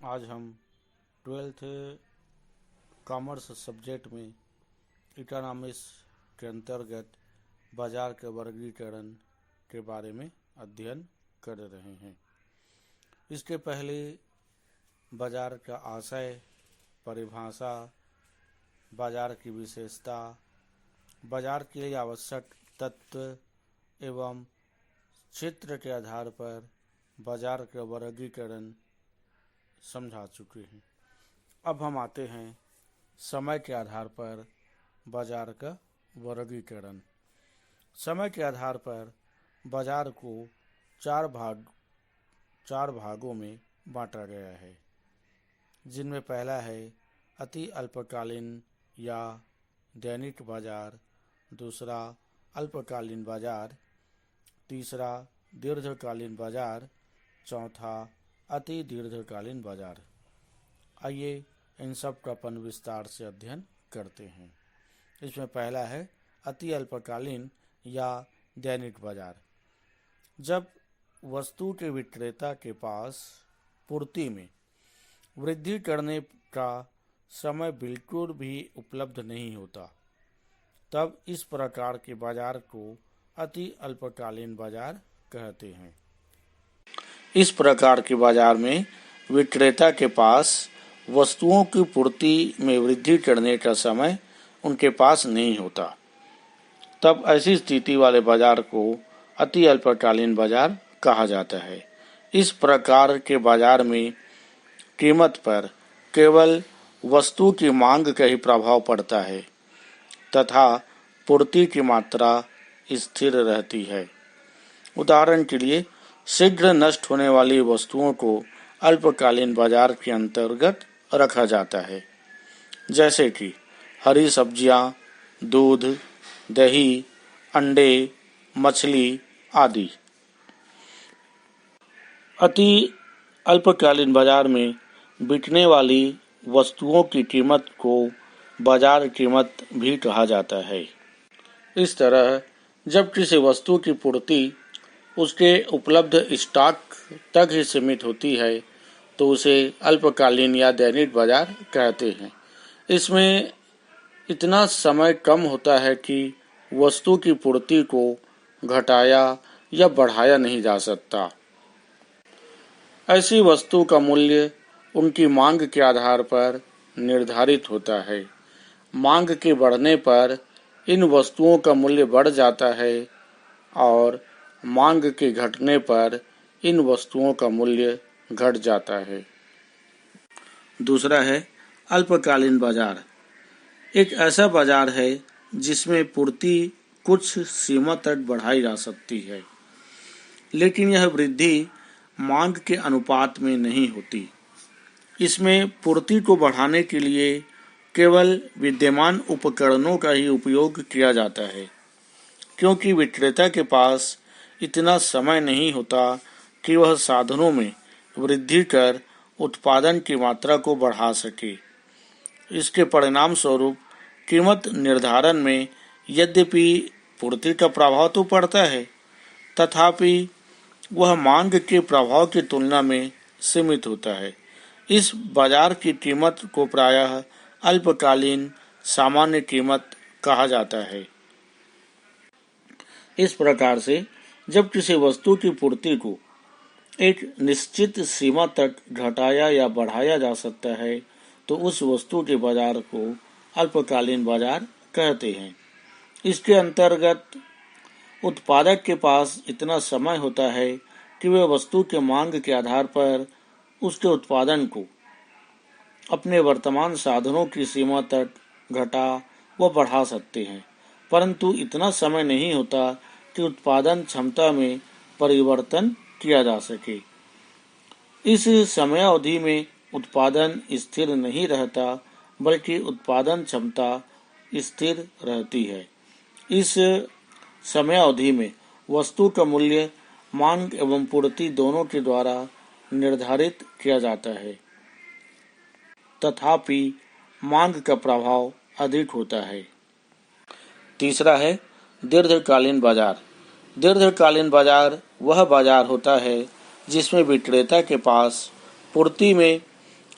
आज हम 12th commerce subject में इकोनॉमिक्स के अंतर्गत बाजार के वर्गीकरण के बारे में अध्ययन कर रहे हैं। इसके पहले बाजार का आशय, परिभाषा, बाजार की विशेषता, बाजार के लिए आवश्यक तत्व एवं क्षेत्र के आधार पर बाजार का वर्गीकरण समझा चुके हैं। अब हम आते हैं समय के आधार पर बाजार का वर्गीकरण। समय के आधार पर बाजार को चार भागों में बांटा गया है, जिनमें पहला है अति अल्पकालीन या दैनिक बाजार, दूसरा अल्पकालीन बाजार, तीसरा दीर्घकालीन बाजार, चौथा अति दीर्घकालीन बाजार। आइए इन सब का अपन विस्तार से अध्ययन करते हैं। इसमें पहला है अति अल्पकालीन या दैनिक बाजार। जब वस्तु के विक्रेता के पास पूर्ति में वृद्धि करने का समय बिल्कुल भी उपलब्ध नहीं होता, तब इस प्रकार के बाजार को अति अल्पकालीन बाजार कहते हैं। इस प्रकार के बाजार में विक्रेता के पास वस्तुओं की पूर्ति में वृद्धि करने का समय उनके पास नहीं होता, तब ऐसी स्थिति वाले बाजार को अति अल्पकालीन बाजार कहा जाता है। इस प्रकार के बाजार में कीमत पर केवल वस्तु की मांग का ही प्रभाव पड़ता है तथा पूर्ति की मात्रा स्थिर रहती है। उदाहरण के लिए, शीघ्र नष्ट होने वाली वस्तुओं को अल्पकालीन बाजार के अंतर्गत रखा जाता है, जैसे कि हरी सब्जियां, दूध, दही, अंडे, मछली आदि। अति अल्पकालीन बाजार में बिकने वाली वस्तुओं की कीमत को बाजार कीमत भी कहा जाता है। इस तरह जब किसी वस्तु की पूर्ति उसके उपलब्ध स्टॉक तक ही सीमित होती है तो उसे अल्पकालीन या दैनिक बाजार कहते हैं। इसमें इतना समय कम होता है कि वस्तु की पूर्ति को घटाया या बढ़ाया नहीं जा सकता। ऐसी वस्तु का मूल्य उनकी मांग के आधार पर निर्धारित होता है। मांग के बढ़ने पर इन वस्तुओं का मूल्य बढ़ जाता है और मांग के घटने पर इन वस्तुओं का मूल्य घट जाता है। दूसरा है अल्पकालीन बाजार। एक ऐसा बाजार है जिसमें पूर्ति कुछ सीमा तक बढ़ाई जा सकती है, लेकिन यह वृद्धि मांग के अनुपात में नहीं होती। इसमें पूर्ति को बढ़ाने के लिए केवल विद्यमान उपकरणों का ही उपयोग किया जाता है, क्योंकि विक्रेता के पास इतना समय नहीं होता कि वह साधनों में वृद्धि कर उत्पादन की मात्रा को बढ़ा सके। इसके परिणाम स्वरूप कीमत निर्धारण में यद्यपि पूर्ति का प्रभाव तो पड़ता है, तथापि वह मांग के प्रभाव की तुलना में सीमित होता है। इस बाजार की कीमत को प्रायः अल्पकालीन सामान्य कीमत कहा जाता है। इस प्रकार से जब किसी वस्तु की पूर्ति को एक निश्चित सीमा तक घटाया या बढ़ाया जा सकता है तो उस वस्तु के बाजार को अल्पकालीन बाजार कहते हैं। इसके अंतर्गत उत्पादक के पास इतना समय होता है कि वह वस्तु के मांग के आधार पर उसके उत्पादन को अपने वर्तमान साधनों की सीमा तक घटा व बढ़ा सकते हैं, परंतु इतना समय नहीं होता कि उत्पादन क्षमता में परिवर्तन किया जा सके। इस समयावधि में उत्पादन स्थिर नहीं रहता, बल्कि उत्पादन क्षमता स्थिर रहती है। इस समयावधि में वस्तु का मूल्य मांग एवं पूर्ति दोनों के द्वारा निर्धारित किया जाता है, तथापि मांग का प्रभाव अधिक होता है। तीसरा है दीर्घकालीन बाजार। दीर्घकालीन बाजार वह बाजार होता है जिसमें विक्रेता के पास पूर्ति में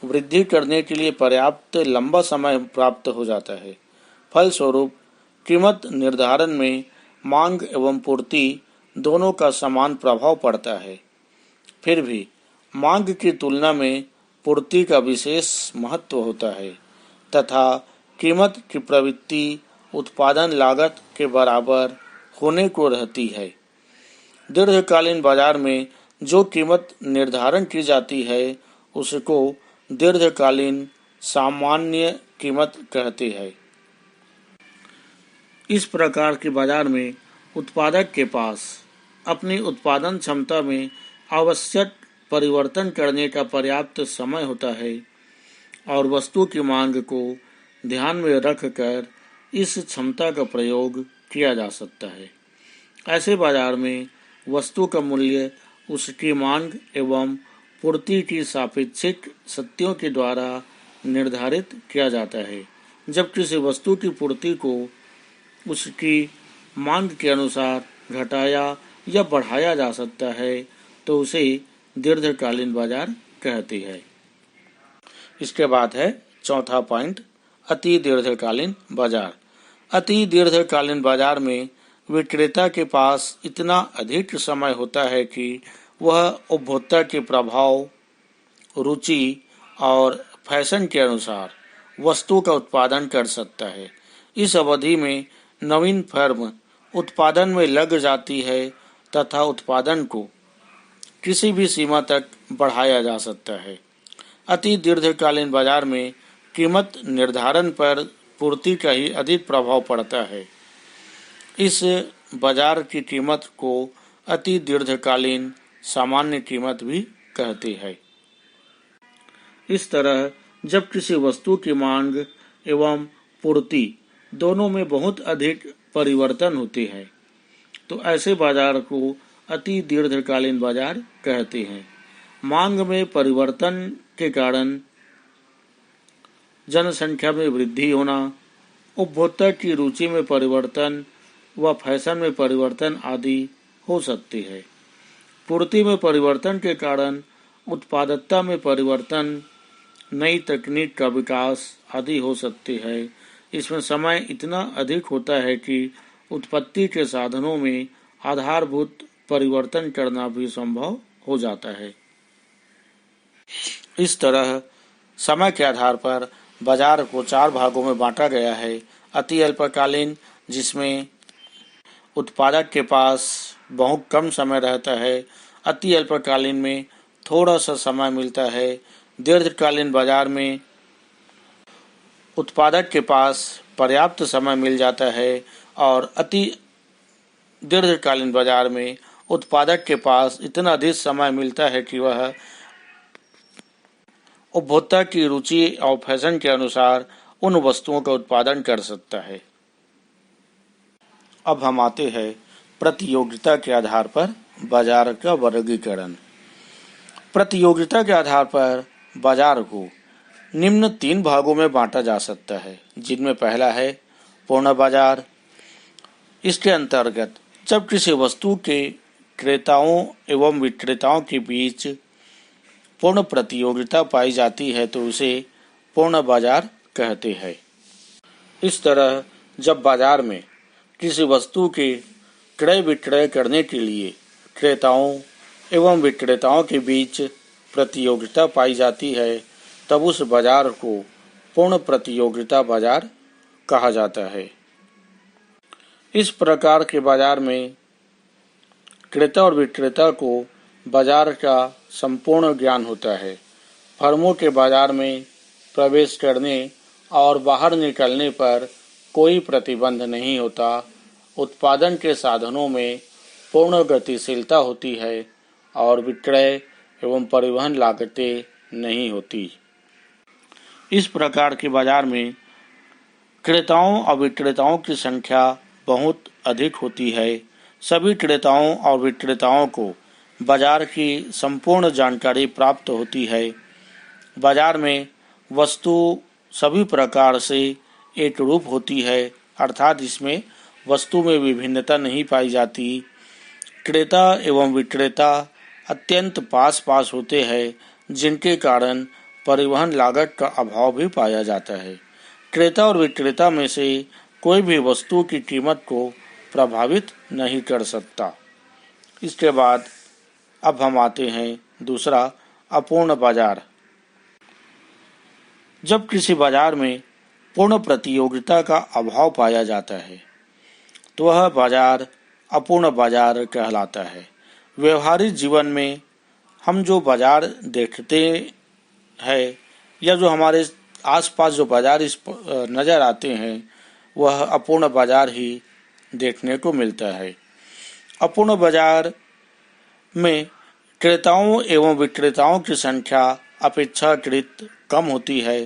वृद्धि करने के लिए पर्याप्त लंबा समय प्राप्त हो जाता है। फलस्वरूप कीमत निर्धारण में मांग एवं पूर्ति दोनों का समान प्रभाव पड़ता है। फिर भी मांग की तुलना में पूर्ति का विशेष महत्व होता है तथा कीमत की प्रवृत्ति उत्पादन लागत के बराबर होने को रहती है। दीर्घकालीन बाजार में जो कीमत निर्धारण की जाती है उसको दीर्घकालीन सामान्य कीमत कहते हैं। इस प्रकार के बाजार में उत्पादक के पास अपनी उत्पादन क्षमता में आवश्यक परिवर्तन करने का पर्याप्त समय होता है और वस्तु की मांग को ध्यान में रखकर इस क्षमता का प्रयोग किया जा सकता है। ऐसे बाजार में वस्तु का मूल्य उसकी मांग एवं पूर्ति की सापेक्षिक शक्तियों के द्वारा निर्धारित किया जाता है। जब किसी वस्तु की पूर्ति को उसकी मांग के अनुसार घटाया या बढ़ाया जा सकता है तो उसे दीर्घकालीन बाजार कहते हैं। इसके बाद है चौथा पॉइंट, अति दीर्घकालीन बाजार। अति दीर्घकालीन बाजार में विक्रेता के पास इतना अधिक समय होता है कि वह उपभोक्ता के प्रभाव, रुचि और फैशन के अनुसार वस्तु का उत्पादन कर सकता है। इस अवधि में नवीन फर्म उत्पादन में लग जाती है तथा उत्पादन को किसी भी सीमा तक बढ़ाया जा सकता है। अति दीर्घकालीन बाजार में कीमत निर्धारण पर पूर्ति का ही अधिक प्रभाव पड़ता है। इस बाजार की कीमत को अति दीर्घकालीन सामान्य कीमत भी कहते हैं। इस तरह जब किसी वस्तु की मांग एवं पूर्ति दोनों में बहुत अधिक परिवर्तन होते हैं तो ऐसे बाजार को अति दीर्घकालीन बाजार कहते हैं। मांग में परिवर्तन के कारण जनसंख्या में वृद्धि होना, उपभोक्ता की रुचि में परिवर्तन व फैशन में परिवर्तन आदि हो सकती है। पूर्ति में परिवर्तन के कारण उत्पादकता में परिवर्तन, नई तकनीक का विकास आदि हो सकती है। इसमें समय इतना अधिक होता है कि उत्पत्ति के साधनों में आधारभूत परिवर्तन करना भी संभव हो जाता है। इस तरह समय के आधार पर बाजार को 4 भागों में बांटा गया है। अति अल्पकालीन, जिसमें उत्पादक के पास बहुत कम समय रहता है। अति अल्पकालीन में थोड़ा सा समय मिलता है। दीर्घकालीन बाजार में उत्पादक के पास पर्याप्त समय मिल जाता है और अति दीर्घकालीन बाजार में उत्पादक के पास इतना अधिक समय मिलता है कि वह उपभोक्ता की रुचि और फैशन के अनुसार उन वस्तुओं का उत्पादन कर सकता है। अब हम आते हैं प्रतियोगिता के आधार पर बाजार का वर्गीकरण। प्रतियोगिता के आधार पर बाजार को निम्न 3 भागों में बांटा जा सकता है, जिनमें पहला है पूर्ण बाजार। इसके अंतर्गत जब किसी वस्तु के क्रेताओं एवं विक्रेताओं के बीच पूर्ण प्रतियोगिता पाई जाती है तो उसे पूर्ण बाजार कहते हैं। इस तरह जब बाजार में किसी वस्तु के क्रय विक्रय करने के लिए क्रेताओं एवं विक्रेताओं के बीच प्रतियोगिता पाई जाती है तब उस बाजार को पूर्ण प्रतियोगिता बाजार कहा जाता है। इस प्रकार के बाजार में क्रेता और विक्रेता को बाजार का संपूर्ण ज्ञान होता है। फर्मों के बाजार में प्रवेश करने और बाहर निकलने पर कोई प्रतिबंध नहीं होता। उत्पादन के साधनों में पूर्ण गतिशीलता होती है और विक्रय एवं परिवहन लागतें नहीं होती। इस प्रकार के बाजार में क्रेताओं और विक्रेताओं की संख्या बहुत अधिक होती है। सभी क्रेताओं और विक्रेताओं को बाजार की संपूर्ण जानकारी प्राप्त होती है। बाजार में वस्तु सभी प्रकार से एक रूप होती है, अर्थात इसमें वस्तु में विभिन्नता नहीं पाई जाती। क्रेता एवं विक्रेता अत्यंत पास पास होते हैं, जिनके कारण परिवहन लागत का अभाव भी पाया जाता है। क्रेता और विक्रेता में से कोई भी वस्तु की कीमत को प्रभावित नहीं कर सकता। इसके बाद अब हम आते हैं दूसरा, अपूर्ण बाजार। जब किसी बाजार में पूर्ण प्रतियोगिता का अभाव पाया जाता है तो वह बाजार अपूर्ण बाजार कहलाता है। व्यवहारिक जीवन में हम जो बाजार देखते हैं या जो हमारे आसपास जो बाजार नज़र आते हैं वह अपूर्ण बाजार ही देखने को मिलता है। अपूर्ण बाजार में क्रेताओं एवं विक्रेताओं की संख्या अपेक्षाकृत कम होती है।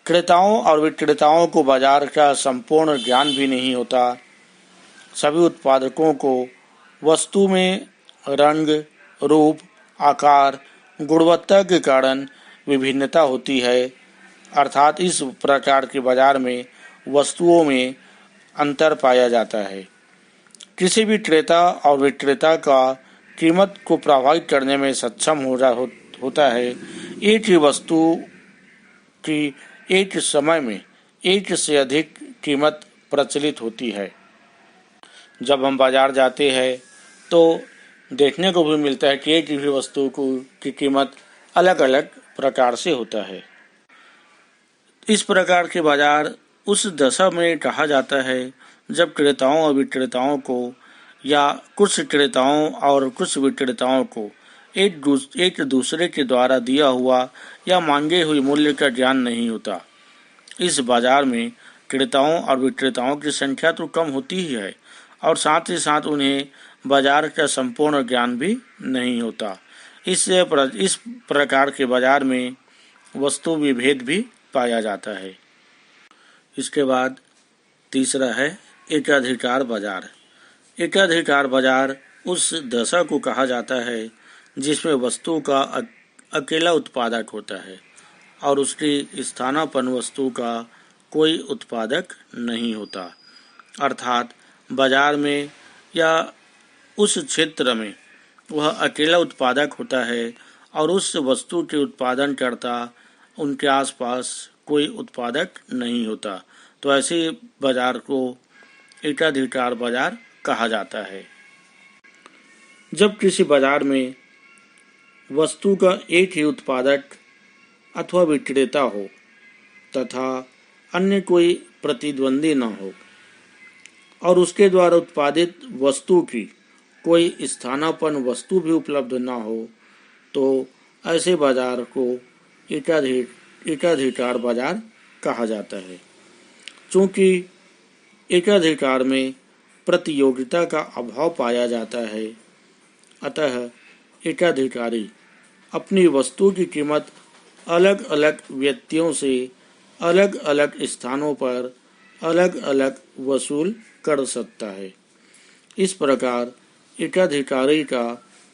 क्रेताओं और विक्रेताओं को बाजार का संपूर्ण ज्ञान भी नहीं होता। सभी उत्पादकों को वस्तु में रंग, रूप, आकार, गुणवत्ता के कारण विभिन्नता होती है, अर्थात इस प्रकार के बाजार में वस्तुओं में अंतर पाया जाता है। किसी भी क्रेता और विक्रेता का कीमत को प्रभावित करने में सक्षम होता है। एक ही वस्तु की एक समय में एक से अधिक कीमत प्रचलित होती है। जब हम बाजार जाते हैं तो देखने को भी मिलता है कि एक ही वस्तु की कीमत अलग अलग प्रकार से होता है। इस प्रकार के बाजार उस दशा में कहा जाता है जब क्रेताओं और विक्रेताओं को या कुछ क्रेताओं और कुछ विक्रेताओं को एक दूसरे के द्वारा दिया हुआ या मांगे हुए मूल्य का ज्ञान नहीं होता। इस बाजार में क्रेताओं और विक्रेताओं की संख्या तो कम होती ही है और साथ ही साथ उन्हें बाजार का संपूर्ण ज्ञान भी नहीं होता। इस प्रकार के बाजार में वस्तु विभेद भी पाया जाता है। इसके बाद तीसरा है एकाधिकार बाजार। एकाधिकार बाजार उस दशा को कहा जाता है जिसमें वस्तु का अकेला उत्पादक होता है और उसकी स्थानापन्न वस्तु का कोई उत्पादक नहीं होता। अर्थात बाजार में या उस क्षेत्र में वह अकेला उत्पादक होता है और उस वस्तु के उत्पादन करता उनके आसपास कोई उत्पादक नहीं होता। तो ऐसे बाजार को एकाधिकार बाजार कहा जाता है। जब किसी बाजार में वस्तु का एक ही उत्पादक अथवा विक्रेता हो तथा अन्य कोई प्रतिद्वंदी न हो और उसके द्वारा उत्पादित वस्तु की कोई स्थानापन्न वस्तु भी उपलब्ध न हो तो ऐसे बाजार को एकाधिकार बाजार कहा जाता है। चूँकि एकाधिकार में प्रतियोगिता का अभाव पाया जाता है, अतः एकाधिकारी अपनी वस्तु की कीमत अलग अलग व्यक्तियों से अलग अलग स्थानों पर अलग अलग वसूल कर सकता है। इस प्रकार एकाधिकारी का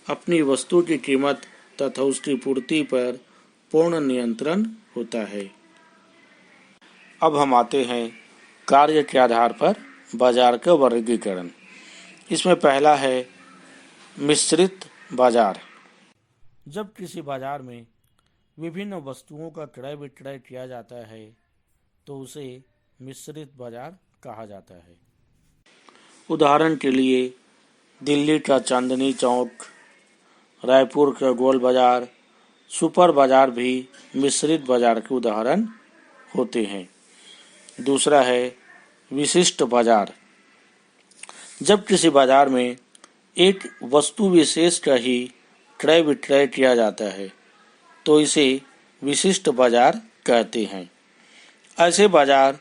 अपनी वस्तु की कीमत तथा उसकी पूर्ति पर पूर्ण नियंत्रण होता है। अब हम आते हैं कार्य के आधार पर बाजार का वर्गीकरण। इसमें पहला है मिश्रित बाजार। जब किसी बाजार में विभिन्न वस्तुओं का क्रय विक्रय किया जाता है तो उसे मिश्रित बाजार कहा जाता है। उदाहरण के लिए दिल्ली का चांदनी चौक, रायपुर का गोल बाजार, सुपर बाजार भी मिश्रित बाजार के उदाहरण होते हैं। दूसरा है विशिष्ट बाजार। जब किसी बाजार में एक वस्तु विशेष का ही क्रय विक्रय किया जाता है तो इसे विशिष्ट बाजार कहते हैं। ऐसे बाजार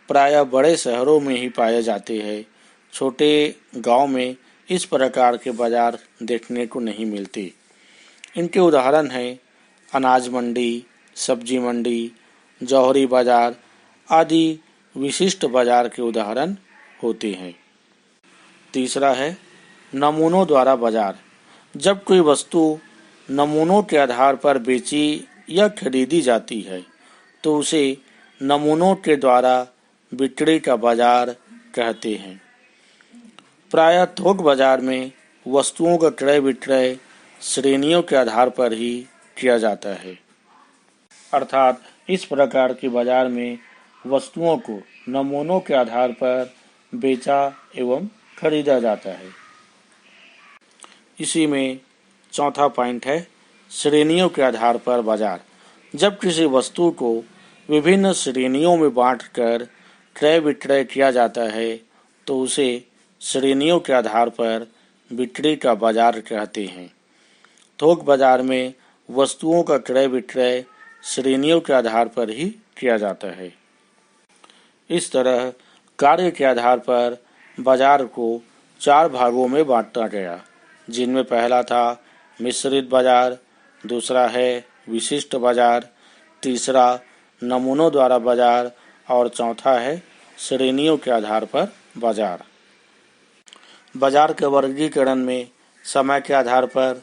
प्रायः बड़े शहरों में ही पाए जाते हैं। छोटे गांव में इस प्रकार के बाजार देखने को नहीं मिलते। इनके उदाहरण हैं अनाज मंडी, सब्जी मंडी, जौहरी बाजार आदि विशिष्ट बाजार के उदाहरण होते हैं। तीसरा है नमूनों द्वारा बाजार। जब कोई वस्तु नमूनों के आधार पर बेची या खरीदी जाती है तो उसे नमूनों के द्वारा बिक्री का बाजार कहते हैं। प्रायः थोक बाजार में वस्तुओं का क्रय विक्रय श्रेणियों के आधार पर ही किया जाता है। अर्थात इस प्रकार के बाजार में वस्तुओं को नमूनों के आधार पर बेचा एवं खरीदा जाता है। इसी में चौथा पॉइंट है श्रेणियों के आधार पर बाजार। जब किसी वस्तु को विभिन्न श्रेणियों में बांटकर क्रय विक्रय किया जाता है तो उसे श्रेणियों के आधार पर बिक्री का बाजार कहते हैं। थोक बाजार में वस्तुओं का क्रय विक्रय श्रेणियों के आधार पर ही किया जाता है। इस तरह कार्य के आधार पर बाजार को 4 भागों में बांटा गया, जिनमें पहला था मिश्रित बाजार, दूसरा है विशिष्ट बाजार, तीसरा नमूनों द्वारा बाजार और चौथा है श्रेणियों के आधार पर बाजार। बाजार के वर्गीकरण में समय के आधार पर,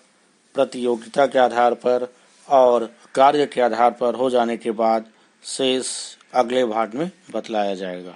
प्रतियोगिता के आधार पर और कार्य के आधार पर हो जाने के बाद शेष अगले भाग में बतलाया जाएगा।